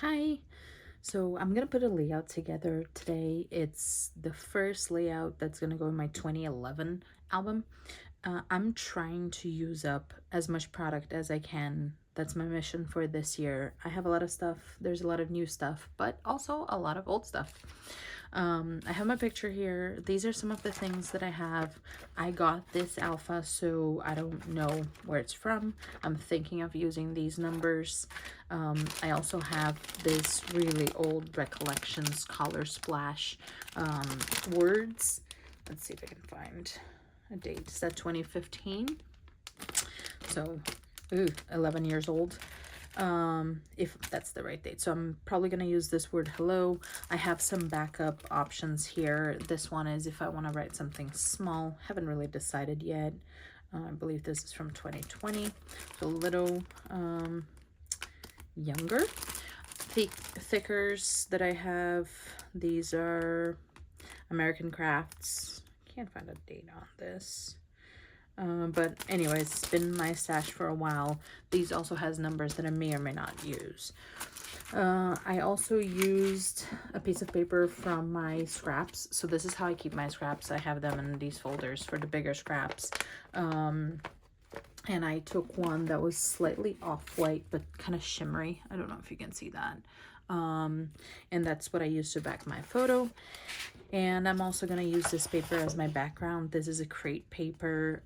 Hi. So I'm gonna put a layout together today. It's the first layout that's gonna go in my 2011 album. I'm trying to use up as much product as I can. That's my mission for this year. I have a lot of stuff. There's a lot of new stuff, but also a lot of old stuff. I have my picture here. These are some of the things that I have. I got this alpha, so I don't know where it's from. I'm thinking of using these numbers. I also have this really old Recollections Color Splash words. Let's see if I can find a date. Is that 2015? So, 11 years old. If that's the right date. So I'm probably going to use this word hello. I have some backup options here. This one is if I want to write something small. Haven't really decided yet. I believe this is from 2020. So a little younger. Thickers that I have. These are American Crafts. Can't find a date on this. But anyways, it's been my stash for a while. These also has numbers that I may or may not use. I also used a piece of paper from my scraps. So this is how I keep my scraps. I have them in these folders for the bigger scraps. And I took one that was slightly off-white, but kind of shimmery. I don't know if you can see that. And that's what I used to back my photo. And I'm also going to use this paper as my background. This is a crate paper.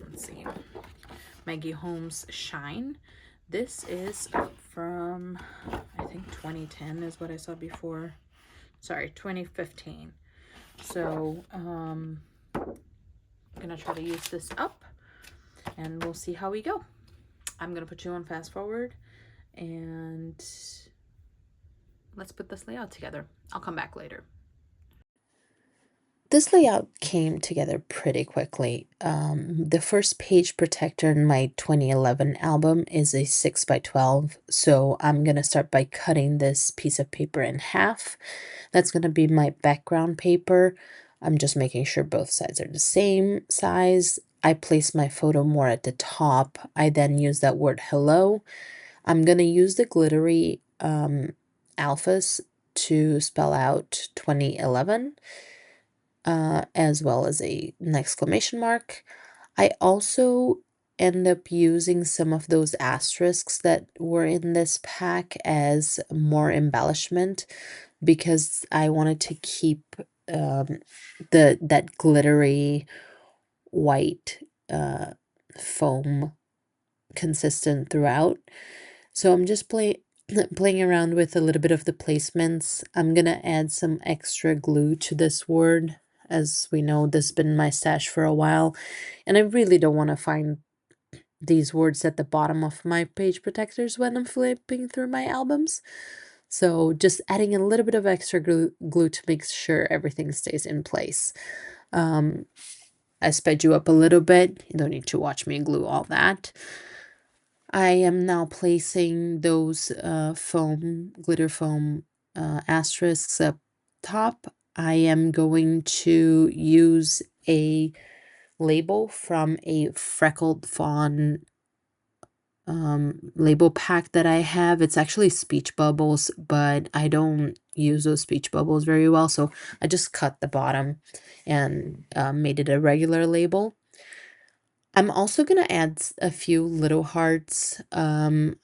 Let's see. Maggie Holmes Shine. This is from, I think 2010 is what I saw before. Sorry, 2015. So, I'm going to try to use this up and we'll see how we go. I'm going to put you on fast forward and let's put this layout together. I'll come back later. This layout came together pretty quickly. The first page protector in my 2011 album is a 6 by 12, so I'm going to start by cutting this piece of paper in half. That's going to be my background paper. I'm just making sure both sides are the same size. I place my photo more at the top. I then use that word hello. I'm going to use the glittery alphas to spell out 2011. As well as an exclamation mark. I also end up using some of those asterisks that were in this pack as more embellishment because I wanted to keep that glittery white foam consistent throughout. So I'm just playing around with a little bit of the placements. I'm gonna add some extra glue to this word. As we know, this has been my stash for a while, and I really don't want to find these words at the bottom of my page protectors when I'm flipping through my albums. So just adding a little bit of extra glue to make sure everything stays in place. I sped you up a little bit. You don't need to watch me glue all that. I am now placing those glitter foam asterisks up top. I am going to use a label from a Freckled Fawn label pack that I have. It's actually speech bubbles, but I don't use those speech bubbles very well, so I just cut the bottom and made it a regular label. I'm also gonna add a few little hearts. I'm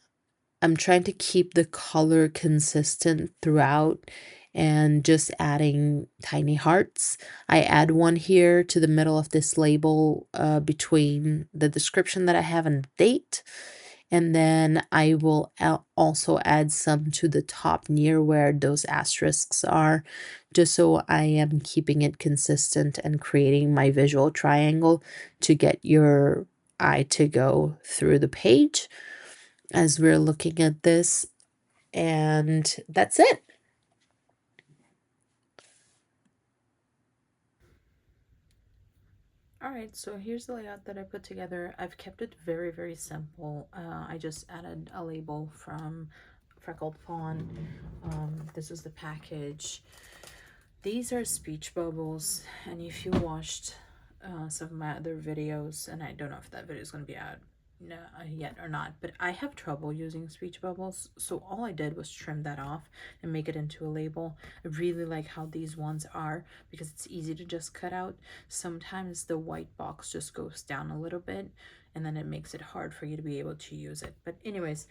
trying to keep the color consistent throughout and just adding tiny hearts. I add one here to the middle of this label between the description that I have and the date. And then I will also add some to the top near where those asterisks are, just so I am keeping it consistent and creating my visual triangle to get your eye to go through the page as we're looking at this. And that's it. Alright, so here's the layout that I put together. I've kept it very, very simple. I just added a label from Freckled Fawn. This is the package. These are speech bubbles, and if you watched some of my other videos, and I don't know if that video is going to be out yet or not, but I have trouble using speech bubbles, so all I did was trim that off and make it into a label. I really like how these ones are because it's easy to just cut out. Sometimes the white box just goes down a little bit and then it makes it hard for you to be able to use it. But anyways,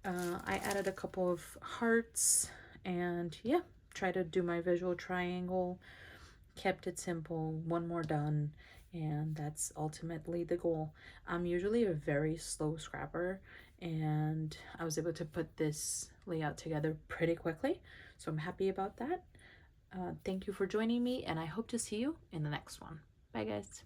I added a couple of hearts and yeah, try to do my visual triangle, kept it simple, one more done, and that's ultimately the goal. I'm usually a very slow scrapper, and I was able to put this layout together pretty quickly, so I'm happy about that. Thank you for joining me, and I hope to see you in the next one. Bye, guys.